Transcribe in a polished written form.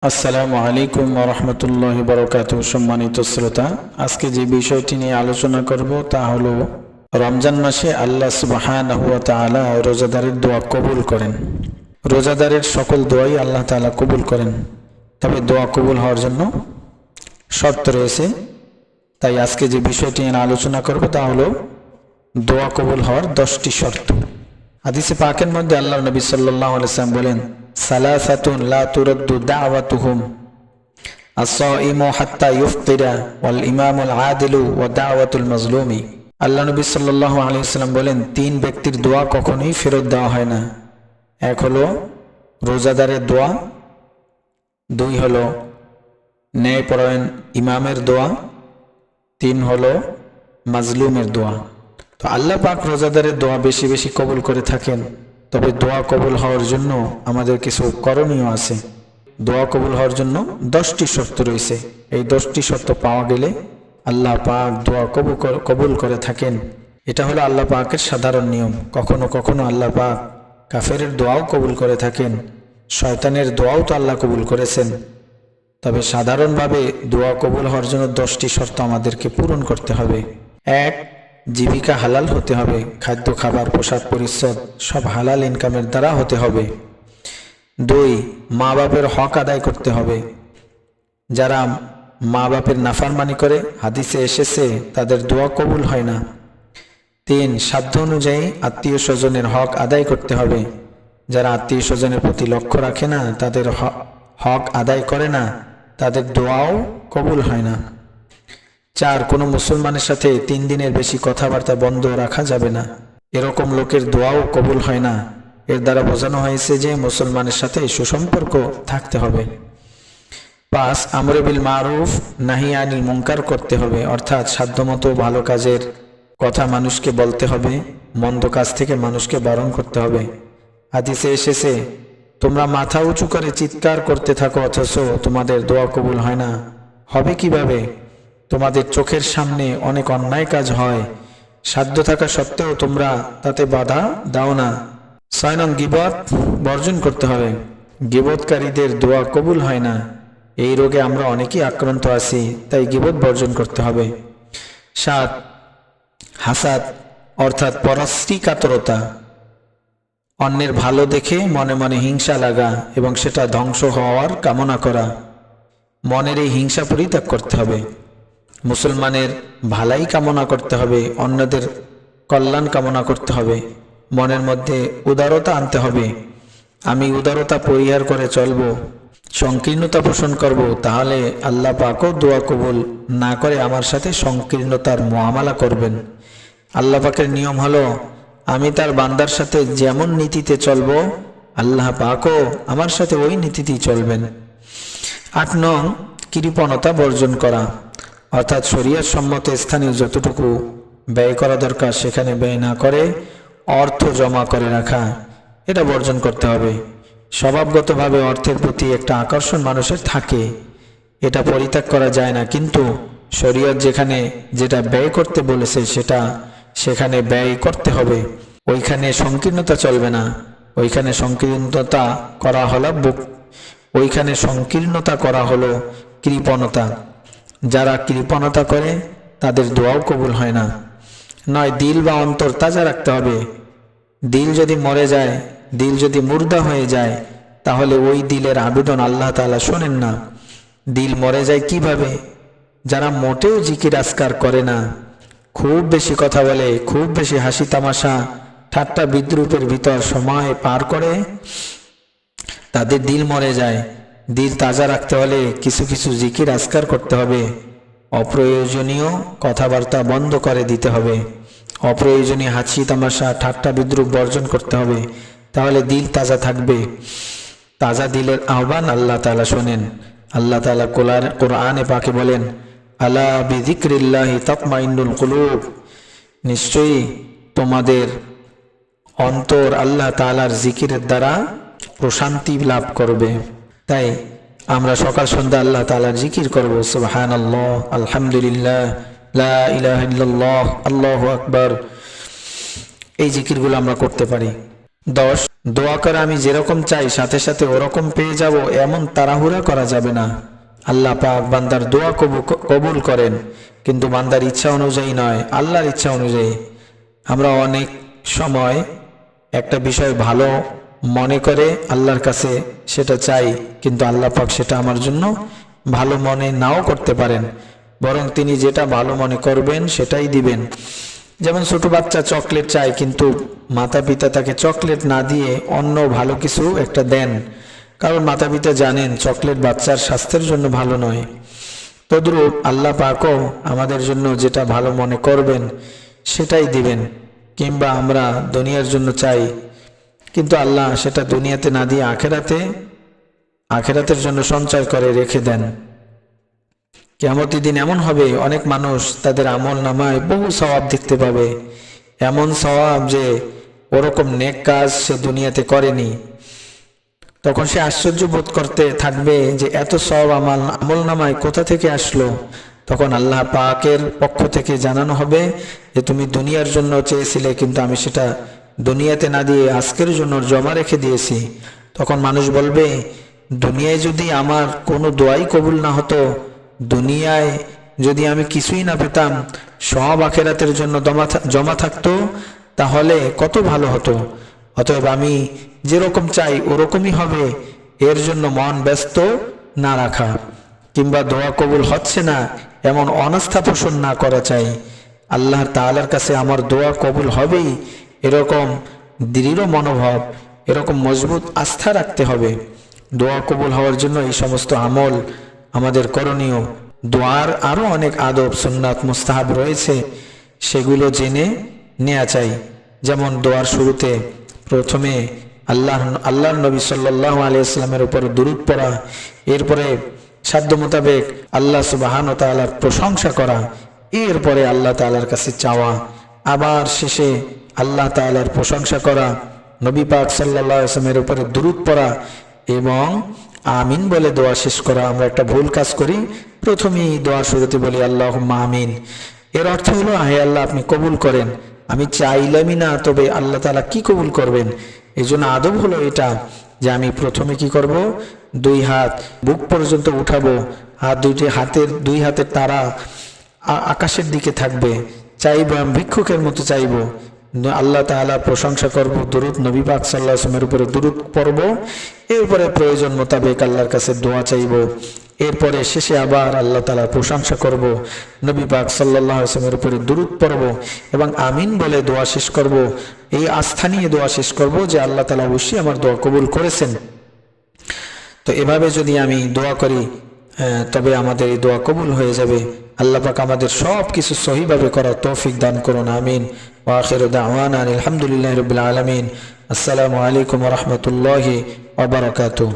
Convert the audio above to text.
আসসালামু আলাইকুম ওয়া রাহমাতুল্লাহি ওয়া বারাকাতুহু। সম্মানিত শ্রোতা, আজকে যে বিষয়টি নিয়ে আলোচনা করব তা হলো রমজান মাসে আল্লাহ সুবহানাহু ওয়া তাআলা রোজাদারের দোয়া কবুল করেন। রোজাদারের সকল দোয়াই আল্লাহ তাআলা কবুল করেন, তবে দোয়া কবুল হওয়ার জন্য শর্ত রয়েছে। তাই আজকে যে বিষয়টি নিয়ে আলোচনা করব তা হলো দোয়া কবুল হওয়ার 10টি শর্ত। হাদিসে পাকের মধ্যে আল্লাহর নবী সাল্লাল্লাহু আলাইহি ওয়াসাল্লাম বলেন, সালাসাতুন লা তুরাদ্দু দাওয়াতুহুম আস-সাইমু হাত্তা ইফতিরা ওয়াল ইমামুল আদিলু ওয়া দাওয়াতুল মাজলুমি। আল্লাহ নবী সাল্লাল্লাহু আলাইহি ওয়াসাল্লাম বলেন, তিন ব্যক্তির দোয়া কখনোই ফেরত দেওয়া হয় না। এক হলো রোজাদারের দোয়া, দুই হলো ন্যায়পরায়ণ ইমামের দোয়া, তিন হলো মাজলুমের দোয়া। তো আল্লাহ পাক রোজাদারের দোয়া বেশি বেশি কবুল করে থাকেন, তবে দোয়া কবুল হওয়ার জন্য আমাদের কিছু করণীয় আছে। দোয়া কবুল হওয়ার জন্য 10টি শর্ত রয়েছে। এই 10টি শর্ত পাওয়া গেলে আল্লাহ পাক দোয়া কবুল করে থাকেন। এটা হলো আল্লাহ পাকের সাধারণ নিয়ম। কখনো কখনো আল্লাহ পাক কাফেরের দোয়াও কবুল করে থাকেন, শয়তানের দোয়াও তো আল্লাহ কবুল করেছেন। তবে সাধারণভাবে দোয়া কবুল হওয়ার জন্য 10টি শর্ত আমাদেরকে পূরণ করতে হবে। এক, জীবিকা হালাল হতে হবে। খাদ্য, খাবার, পোশাক, পরিচ্ছদ সব হালাল ইনকামের দ্বারা হতে হবে। দুই, মা বাপের হক আদায় করতে হবে। যারা মা বাপের নাফরমানি করে, হাদিসে এসেছে তাদের দোয়া কবুল হয় না। তিন, সাধ্য অনুযায়ী আত্মীয় স্বজনের হক আদায় করতে হবে। যারা আত্মীয় স্বজনের প্রতি লক্ষ্য রাখে না, তাদের হক আদায় করে না, তাদের দোয়াও কবুল হয় না। চার, কোনো মুসলমানের সাথে 3 দিনের বেশি কথাবার্তা বন্ধ রাখা যাবে না। এরকম লোকের দোয়াও কবুল হয় না। এর দ্বারা বোঝানো হয়েছে যে মুসলমানের সাথে সুসম্পর্ক থাকতে হবে। 5, আমরে বিল মারুফ নাহি আনিল মুনকার করতে হবে, অর্থাৎ সাধ্যমতো ভালো কাজের কথা মানুষকে বলতে হবে, মন্দ কাজ থেকে মানুষকে বারণ করতে হবে। হাদিসে এসেছে, তোমরা মাথা উঁচু করে চিৎকার করতে থাকো অথচ তোমাদের দোয়া কবুল হয় না। হবে কিভাবে? তোমাদের চোখের সামনে অনেক অন্যায় কাজ হয়, সাধ্য থাকা সত্ত্বেও তোমরা তাতে বাধা দাও না। 6 নং, গীবত বর্জন করতে হবে। গীবতকারীদের দোয়া কবুল হয় না। এই রোগে আমরা অনেকেই আক্রান্ত আছি, তাই গীবত বর্জন করতে হবে। 7, হাসাদ অর্থাৎ পরশ্রীকাতরতা, অন্যের ভালো দেখে মনে মনে হিংসা লাগা এবং সেটা ধ্বংস হওয়ার কামনা করা। মনের এই হিংসা পরিত্যাগ করতে হবে। মুসলমানের ভালাই কামনা করতে হবে, অন্যদের কল্যাণ কামনা করতে হবে। মনের মধ্যে উদারতা আনতে হবে। আমি উদারতা পরিহার করে চলব, সংকীর্ণতা পোষণ করব, তাহলে আল্লাহ পাকও দোয়া কবুল না করে আমার সাথে সংকীর্ণতার মুআমালা করবেন। আল্লাহ পাকের নিয়ম হলো, আমি তার বান্দার সাথে যেমন নীতিতে চলব, আল্লাহ পাকও আমার সাথে ওই নীতিতেই চলবেন। 8 নং, কৃপণতা বর্জন করা, অর্থাৎ শরীয়ত সম্মত স্থানে যতটুকু ব্যয় করা দরকার সেখানে ব্যয় না করে অর্থ জমা করে রাখা, এটা বর্জন করতে হবে। স্বভাবগতভাবে অর্থের প্রতি একটা আকর্ষণ মানুষের থাকে, এটা পরিত্যাগ করা যায় না, কিন্তু শরীয়ত যেখানে যেটা ব্যয় করতে বলেছে সেখানে ব্যয় করতে হবে। ওইখানে সংকীর্ণতা চলবে না। ওইখানে সংকীর্ণতা করা হলো কৃপণতা। যারা কৃপণতা করে তাদের দোয়াও কবুল হয় না। 9, দিল বা অন্তর তাজা রাখতে হবে। দিল যদি মরে যায়, দিল যদি মুর্দা হয়ে যায়, তাহলে ওই দিলের আবেদন আল্লাহ তাআলা শোনেন না। দিল মরে যায় কিভাবে? যারা মোটেও জিকির আজকার করে না, খুব বেশি কথা বলে, খুব বেশি হাসি তামাশা ঠাট্টা বিদ্রুপের ভিতর সময় পার করে, তাদের দিল মরে যায়। দিল তাজা রাখতে হলে কিছু কিছু জিকির আজকার করতে হবে। অপ্রয়োজনীয় কথাবার্তা বন্ধ করে দিতে হবে। অপ্রয়োজনীয় হাসি তামাশা ঠাট্টা বিদ্রুপ বর্জন করতে হবে, তাহলে দিল তাজা থাকবে। তাজা দিলের আহ্বান আল্লাহ তাআলা শোনেন। আল্লাহ তাআলা কোরআনে পাকে বলেন, আলা বিযিকরিল্লাহি তাতমাইন্নুল কুলুব, নিশ্চয়ই তোমাদের অন্তর আল্লাহ তাআলার জিকিরের দ্বারা প্রশান্তি লাভ করবে। তাই আমরা সকাল সন্ধ্যা আল্লাহ তাআলার জিকির করব। সুবহানাল্লাহ, আলহামদুলিল্লাহ, লা ইলাহা ইল্লাল্লাহ, আল্লাহু আকবার। এই জিকিরগুলো আমরা করতে পারি। 10, দোয়া করে আমি যেরকম চাই সাথে সাথে ওরকম পেয়ে যাব, এমন তাড়াহুড়া করা যাবে না। আল্লাহ পাক বান্দার দোয়া কবুল করেন, কিন্তু বান্দার ইচ্ছা অনুযায়ী নয়, আল্লাহর ইচ্ছা অনুযায়ী। আমরা অনেক সময় একটা বিষয় ভালো মনে করে আল্লাহর কাছে সেটা চাই, কিন্তু আল্লাহ পাক সেটা আমার জন্য ভালো মনে নাও করতে পারেন, বরং তিনি যেটা ভালো মনে করবেন সেটাই দিবেন। যেমন ছোট বাচ্চা চকলেট চায়, কিন্তু মাতা পিতা তাকে চকলেট না দিয়ে অন্য ভালো কিছু একটা দেন, কারণ মাতা পিতা জানেন চকলেট বাচ্চার স্বাস্থ্যের জন্য ভালো নয়। তদ্রূপ আল্লাহ পাকও আমাদের জন্য যেটা ভালো মনে করবেন সেটাই দিবেন। কিংবা আমরা দুনিয়ার জন্য চাই, কিন্তু আল্লাহ সেটা দুনিয়াতে না দিয়ে আখেরাতের জন্য সঞ্চয় করে রেখে দেন। কিয়ামতের দিন এমন হবে, অনেক মানুষ তাদের আমল নামায় বহু সওয়াব দেখতে পাবে, এমন সওয়াব যে ওরকম নেক কাজ সে দুনিয়াতে করেনি। তখন সে আশ্চর্য বোধ করতে থাকবে যে এত সওয়াব আমল নামায় কোথা থেকে আসলো। তখন আল্লাহ পাকের পক্ষ থেকে জানানো হবে যে তুমি দুনিয়ার জন্য চেয়েছিলে, কিন্তু আমি সেটা দুনিয়াতে না দিয়ে আজকের জন্য জমা রেখে দিয়েছি। তখন মানুষ বলবে, দুনিয়ায় যদি আমার কোনো দোয়াই কবুল না হতো, দুনিয়ায় যদি আমি কিছুই না পেতাম, সব আখেরাতের জন্য জমা থাকতো, তাহলে কত ভালো হতো। অতএব আমি যেরকম চাই ওরকমই হবে, এর জন্য মন ব্যস্ত না রাখা, কিংবা দোয়া কবুল হচ্ছে না এমন অনাস্থা পোষণ না করা চাই। আল্লাহর তাআলার কাছে আমার দোয়া কবুল হবেই, এরকম দৃঢ় মনোভাব, এরকম মজবুত আস্থা রাখতে হবে। দোয়া কবুল হওয়ার জন্য এই সমস্ত আমল আমাদের করণীয়। দোয়ার আরো অনেক আদব সুন্নাত মুস্তাহাব রয়েছে, সেগুলো নেওয়া চাই। যেমন দোয়ার শুরুতে প্রথমে আল্লাহর নবী সাল্লাল্লাহু আলাইহি ওয়াসাল্লামের উপর দুরূদ পড়া, এরপরে সাধ্য মোতাবেক আল্লাহ সুবহানাহু ওয়া তাআলার প্রশংসা করা, এরপরে আল্লাহ তাআলার কাছে চাওয়া, আবার শেষে আল্লাহ তাআলার প্রশংসা করা, নবী পাক সাল্লাল্লাহু আলাইহি ওয়াসাল্লামের উপরে দুরূদ পড়া এবং আমিন বলে দোয়া শেষ করা। আমরা একটা ভুল কাজ করি, প্রথমেই দোয়া শুরুতে বলি আল্লাহুম্মা আমিন। এর অর্থ হলো, হে আল্লাহ আপনি কবুল করেন, আমি চাইলামই না, তবে আল্লাহ তাআলা কি কবুল করবেন। এই জন্য আদব হলো এটা যে আমি প্রথমে কি করব, দুই হাত বুক পর্যন্ত উঠাবো, দুই হাতের তারা আকাশের দিকে থাকবে, চাইবো, আমি ভিক্ষুকের মতো চাইবো, আল্লাহ তাআলার প্রশংসা করব, দুরূদ নবী পাক সাল্লাল্লাহু আলাইহি ওয়াসাল্লামের উপরে দুরূদ পড়ব, এরপরে প্রয়োজন মোতাবেক আল্লাহর কাছে দোয়া চাইব, এরপরে শেষে আবার আল্লাহ তাআলার প্রশংসা করব, নবী পাক সাল্লাল্লাহু আলাইহি ওয়াসাল্লামের উপরে দুরূদ পড়ব এবং আমিন বলে দোয়া শেষ করব। এই আস্থা নিয়ে দোয়া শেষ করব যে আল্লাহ তাআলা অবশ্যই আমার দোয়া কবুল করেছেন। তো এভাবে যদি আমি দোয়া করি, তবে আমাদের এই দোয়া কবুল হয়ে যাবে। আল্লাহ পাক আমাদের সব কিছু সহিভাবে করার তৌফিক দান করুন, আমিন। ওয়া আখিরু দাওয়ানা আলহামদুলিল্লাহি রাব্বিল আলামিন। আসসালামু আলাইকুম ওয়া রাহমাতুল্লাহি ওয়া বারাকাতুহু।